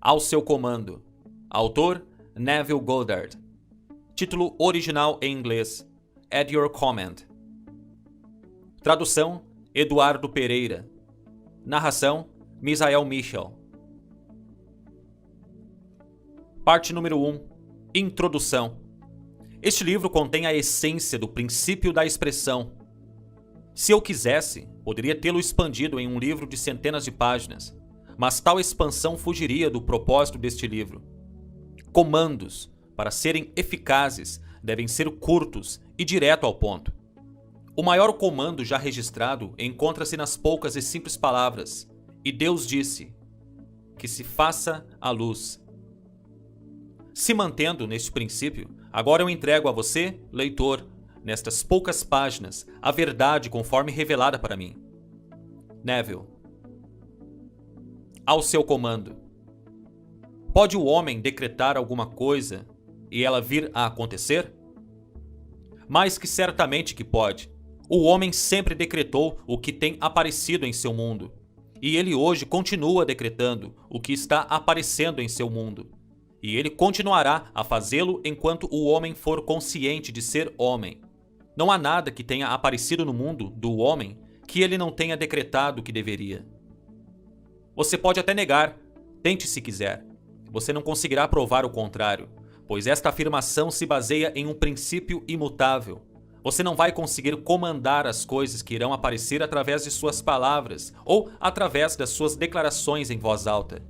Ao seu comando. Autor: Neville Goddard. Título original em inglês: At Your Command. Tradução: Eduardo Pereira. Narração: Misael Michel. Parte número 1. Introdução. Este livro contém a essência do princípio da expressão. Se eu quisesse, poderia tê-lo expandido em um livro de centenas de páginas, mas tal expansão fugiria do propósito deste livro. Comandos, para serem eficazes, devem ser curtos e direto ao ponto. O maior comando já registrado encontra-se nas poucas e simples palavras: "E Deus disse que se faça a luz". Se mantendo neste princípio, agora eu entrego a você, leitor, nestas poucas páginas, a verdade conforme revelada para mim. Neville. Ao seu comando. Pode o homem decretar alguma coisa e ela vir a acontecer? Mais que certamente que pode. O homem sempre decretou o que tem aparecido em seu mundo, e ele hoje continua decretando o que está aparecendo em seu mundo. E ele continuará a fazê-lo enquanto o homem for consciente de ser homem. Não há nada que tenha aparecido no mundo do homem que ele não tenha decretado que deveria. Você pode até negar, tente se quiser. Você não conseguirá provar o contrário, pois esta afirmação se baseia em um princípio imutável. Você não vai conseguir comandar as coisas que irão aparecer através de suas palavras ou através das suas declarações em voz alta.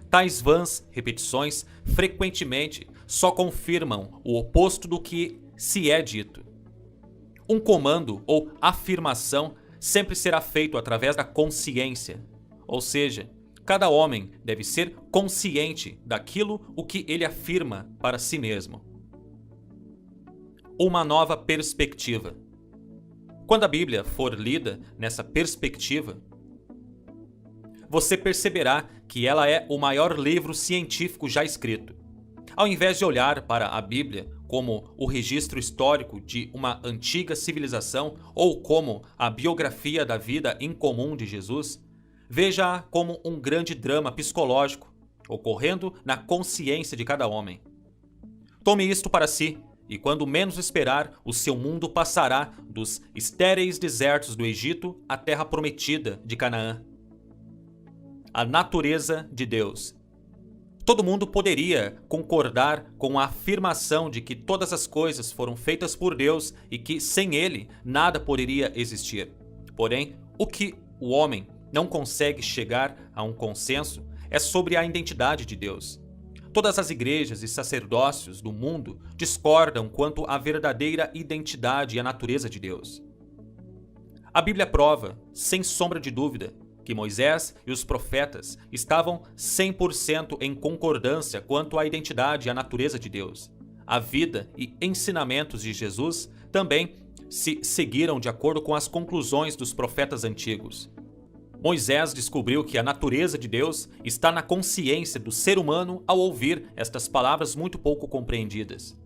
Tais vãs repetições frequentemente só confirmam o oposto do que se é dito. Um comando ou afirmação sempre será feito através da consciência, ou seja, cada homem deve ser consciente daquilo o que ele afirma para si mesmo. Uma nova perspectiva. Quando a Bíblia for lida nessa perspectiva, você perceberá que ela é o maior livro científico já escrito. Ao invés de olhar para a Bíblia como o registro histórico de uma antiga civilização ou como a biografia da vida incomum de Jesus, veja-a como um grande drama psicológico ocorrendo na consciência de cada homem. Tome isto para si, e quando menos esperar, o seu mundo passará dos estéreis desertos do Egito à terra prometida de Canaã. A natureza de Deus. Todo mundo poderia concordar com a afirmação de que todas as coisas foram feitas por Deus e que sem Ele nada poderia existir. Porém, o que o homem não consegue chegar a um consenso é sobre a identidade de Deus. Todas as igrejas e sacerdócios do mundo discordam quanto à verdadeira identidade e a natureza de Deus. A Bíblia prova, sem sombra de dúvida, que Moisés e os profetas estavam 100% em concordância quanto à identidade e à natureza de Deus. A vida e ensinamentos de Jesus também se seguiram de acordo com as conclusões dos profetas antigos. Moisés descobriu que a natureza de Deus está na consciência do ser humano ao ouvir estas palavras muito pouco compreendidas.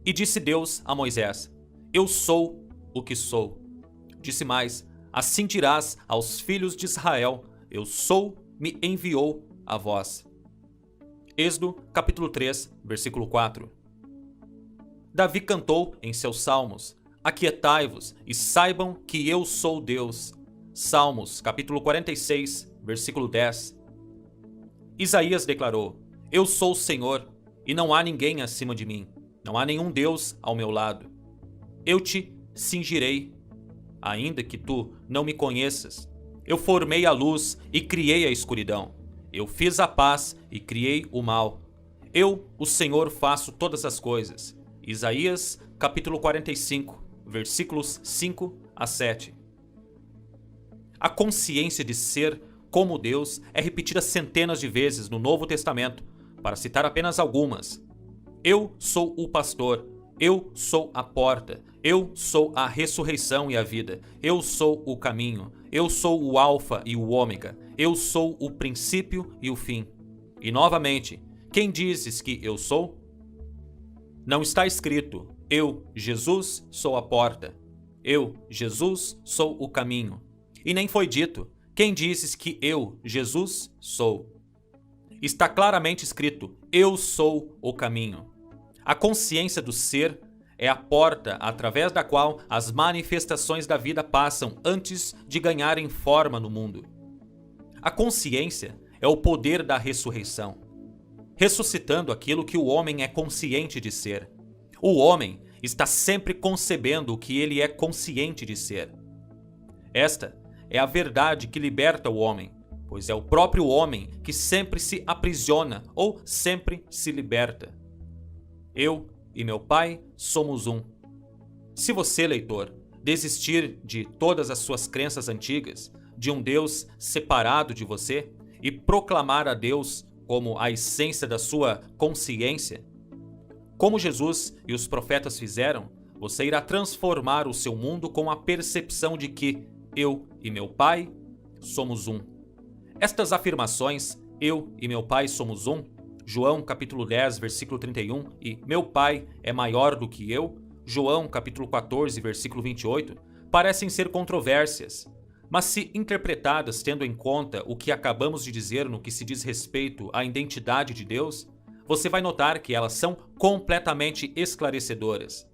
E disse Deus a Moisés: "Eu sou o que sou." Disse mais: "Assim dirás aos filhos de Israel: Eu sou, me enviou a vós." Êxodo, capítulo 3, versículo 4. Davi cantou em seus salmos: "Aquietai-vos e saibam que eu sou Deus." Salmos, capítulo 46, versículo 10. Isaías declarou: "Eu sou o Senhor, e não há ninguém acima de mim. Não há nenhum Deus ao meu lado. Eu te cingirei, ainda que tu não me conheças. Eu formei a luz e criei a escuridão. Eu fiz a paz e criei o mal. Eu, o Senhor, faço todas as coisas." Isaías, capítulo 45, versículos 5 a 7. A consciência de ser como Deus é repetida centenas de vezes no Novo Testamento, para citar apenas algumas. Eu sou o pastor, eu sou a porta, eu sou a ressurreição e a vida, eu sou o caminho, eu sou o alfa e o ômega, eu sou o princípio e o fim. E novamente, quem dizes que eu sou? Não está escrito: eu, Jesus, sou a porta. Eu, Jesus, sou o caminho. E nem foi dito: quem dizes que eu, Jesus, sou? está claramente escrito: Eu sou o caminho. A consciência do ser é a porta através da qual as manifestações da vida passam antes de ganharem forma no mundo. A consciência é o poder da ressurreição, ressuscitando aquilo que o homem é consciente de ser. O homem está sempre concebendo o que ele é consciente de ser. Esta é a verdade que liberta o homem, pois é o próprio homem que sempre se aprisiona ou sempre se liberta. Eu e meu Pai somos um. Se você, leitor, desistir de todas as suas crenças antigas, de um Deus separado de você, e proclamar a Deus como a essência da sua consciência, como Jesus e os profetas fizeram, você irá transformar o seu mundo com a percepção de que eu e meu Pai somos um. Estas afirmações, eu e meu Pai somos um, João capítulo 10, versículo 31, e meu Pai é maior do que eu, João capítulo 14, versículo 28, parecem ser controvérsias, mas se interpretadas tendo em conta o que acabamos de dizer no que se diz respeito à identidade de Deus, você vai notar que elas são completamente esclarecedoras.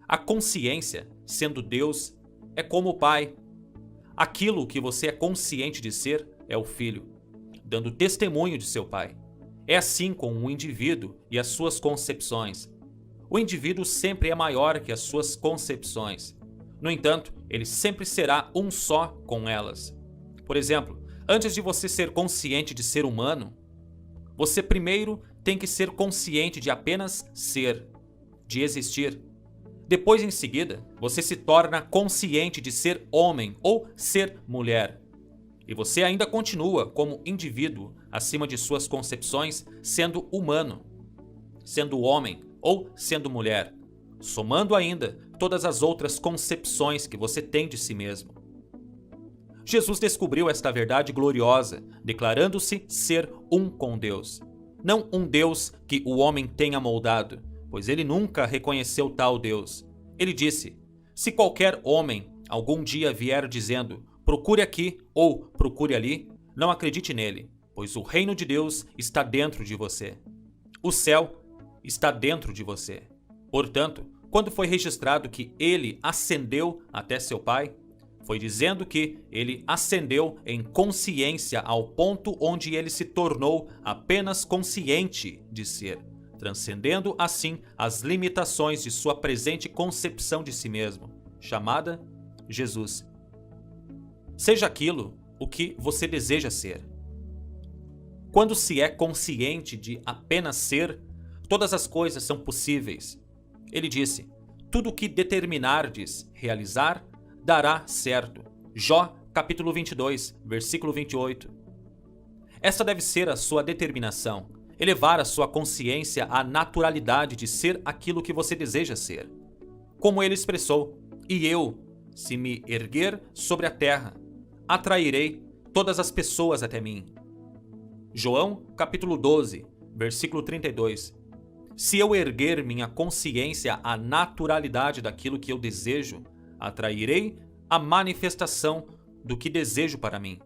A consciência, sendo Deus, é como o Pai. Aquilo que você é consciente de ser é o Filho, dando testemunho de seu Pai. É assim com o indivíduo e as suas concepções. O indivíduo sempre é maior que as suas concepções. No entanto, ele sempre será um só com elas. Por exemplo, antes de você ser consciente de ser humano, você primeiro tem que ser consciente de apenas ser, de existir. Depois, em seguida, você se torna consciente de ser homem ou ser mulher. E você ainda continua como indivíduo acima de suas concepções, sendo humano, sendo homem ou sendo mulher, somando ainda todas as outras concepções que você tem de si mesmo. Jesus descobriu esta verdade gloriosa, declarando-se ser um com Deus. Não um Deus que o homem tenha moldado, pois ele nunca reconheceu tal Deus. Ele disse: se qualquer homem algum dia vier dizendo, procure aqui ou procure ali, não acredite nele, pois o reino de Deus está dentro de você. O céu está dentro de você. Portanto, quando foi registrado que ele ascendeu até seu Pai, foi dizendo que ele ascendeu em consciência ao ponto onde ele se tornou apenas consciente de ser, transcendendo assim as limitações de sua presente concepção de si mesmo, chamada Jesus. Seja aquilo o que você deseja ser. Quando se é consciente de apenas ser, todas as coisas são possíveis. Ele disse: tudo o que determinardes realizar, dará certo. Jó, capítulo 22, versículo 28. Esta deve ser a sua determinação, elevar a sua consciência à naturalidade de ser aquilo que você deseja ser. Como ele expressou: e eu, se me erguer sobre a terra, atrairei todas as pessoas até mim. João, capítulo 12, versículo 32. Se eu erguer minha consciência à naturalidade daquilo que eu desejo, atrairei a manifestação do que desejo para mim.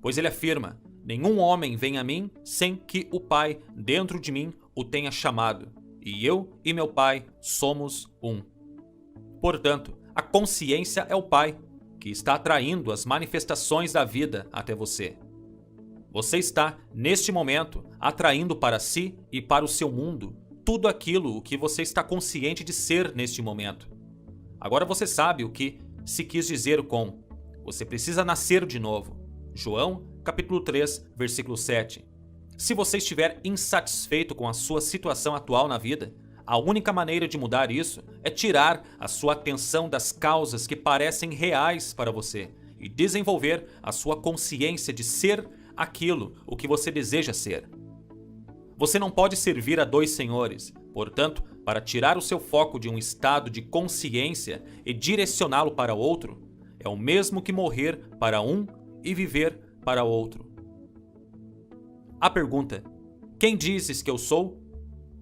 Pois ele afirma: nenhum homem vem a mim sem que o Pai dentro de mim o tenha chamado, e eu e meu Pai somos um. Portanto, a consciência é o Pai, que está atraindo as manifestações da vida até você. Você está, neste momento, atraindo para si e para o seu mundo tudo aquilo que você está consciente de ser neste momento. Agora você sabe o que se quis dizer com você precisa nascer de novo. João, capítulo 3, versículo 7. Se você estiver insatisfeito com a sua situação atual na vida, a única maneira de mudar isso é tirar a sua atenção das causas que parecem reais para você e desenvolver a sua consciência de ser aquilo o que você deseja ser. Você não pode servir a dois senhores, portanto, para tirar o seu foco de um estado de consciência e direcioná-lo para outro, é o mesmo que morrer para um e viver para outro. A pergunta: quem dizes que eu sou?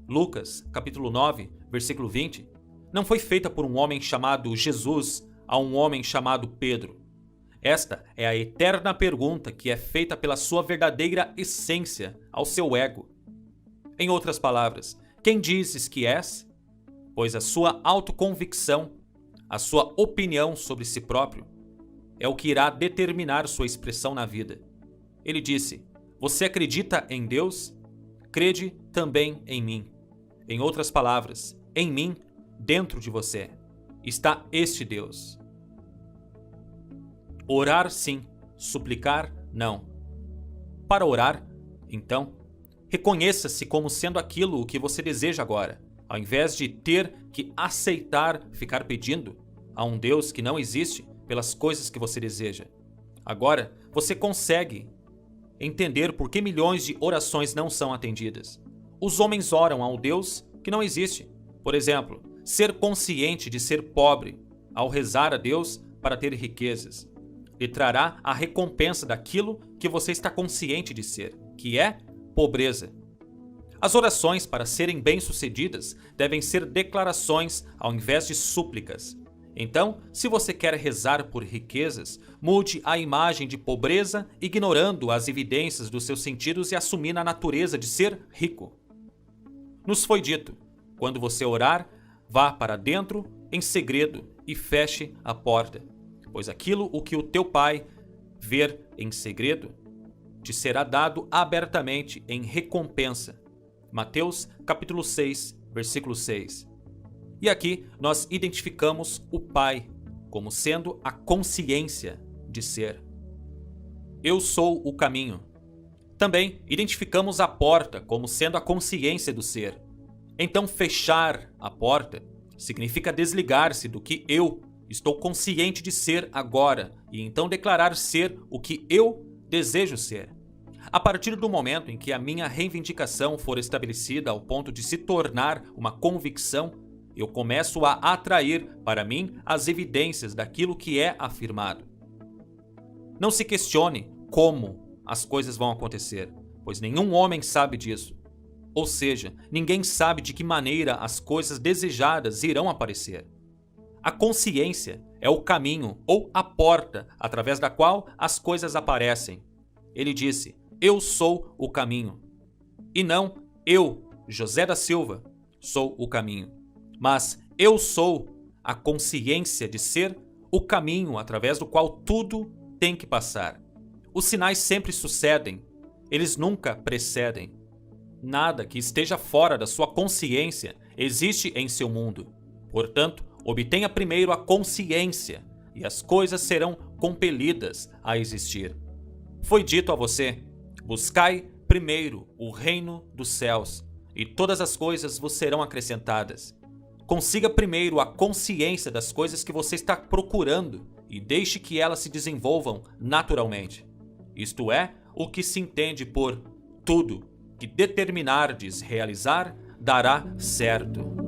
Lucas, capítulo 9, versículo 20, não foi feita por um homem chamado Jesus a um homem chamado Pedro. Esta é a eterna pergunta que é feita pela sua verdadeira essência ao seu ego. Em outras palavras, quem dizes que és? Pois a sua autoconvicção, a sua opinião sobre si próprio, é o que irá determinar sua expressão na vida. Ele disse: você acredita em Deus? Crede também em mim. Em outras palavras, em mim, dentro de você, está este Deus. Orar sim, suplicar não. Para orar, então, reconheça-se como sendo aquilo o que você deseja agora, ao invés de ter que aceitar ficar pedindo a um Deus que não existe pelas coisas que você deseja. Agora, você consegue entender por que milhões de orações não são atendidas. Os homens oram a um Deus que não existe. Por exemplo, ser consciente de ser pobre ao rezar a Deus para ter riquezas lhe trará a recompensa daquilo que você está consciente de ser, que é pobreza. As orações, para serem bem-sucedidas, devem ser declarações ao invés de súplicas. Então, se você quer rezar por riquezas, mude a imagem de pobreza, ignorando as evidências dos seus sentidos e assumindo a natureza de ser rico. Nos foi dito: quando você orar, vá para dentro em segredo e feche a porta, pois aquilo o que o teu pai ver em segredo te será dado abertamente em recompensa. Mateus capítulo 6, versículo 6. E aqui nós identificamos o Pai como sendo a consciência de ser. Eu sou o caminho. Também identificamos a porta como sendo a consciência do ser. Então fechar a porta significa desligar-se do que eu estou consciente de ser agora e então declarar ser o que eu desejo ser. A partir do momento em que a minha reivindicação for estabelecida ao ponto de se tornar uma convicção, eu começo a atrair para mim as evidências daquilo que é afirmado. Não se questione como as coisas vão acontecer, pois nenhum homem sabe disso. Ou seja, ninguém sabe de que maneira as coisas desejadas irão aparecer. A consciência é o caminho ou a porta através da qual as coisas aparecem. Ele disse: eu sou o caminho. E não eu, José da Silva, sou o caminho. Mas eu sou a consciência de ser o caminho através do qual tudo tem que passar. Os sinais sempre sucedem, eles nunca precedem. Nada que esteja fora da sua consciência existe em seu mundo. Portanto, obtenha primeiro a consciência e as coisas serão compelidas a existir. Foi dito a você: buscai primeiro o reino dos céus e todas as coisas vos serão acrescentadas. Consiga primeiro a consciência das coisas que você está procurando e deixe que elas se desenvolvam naturalmente. Isto é o que se entende por tudo que determinardes realizar dará certo.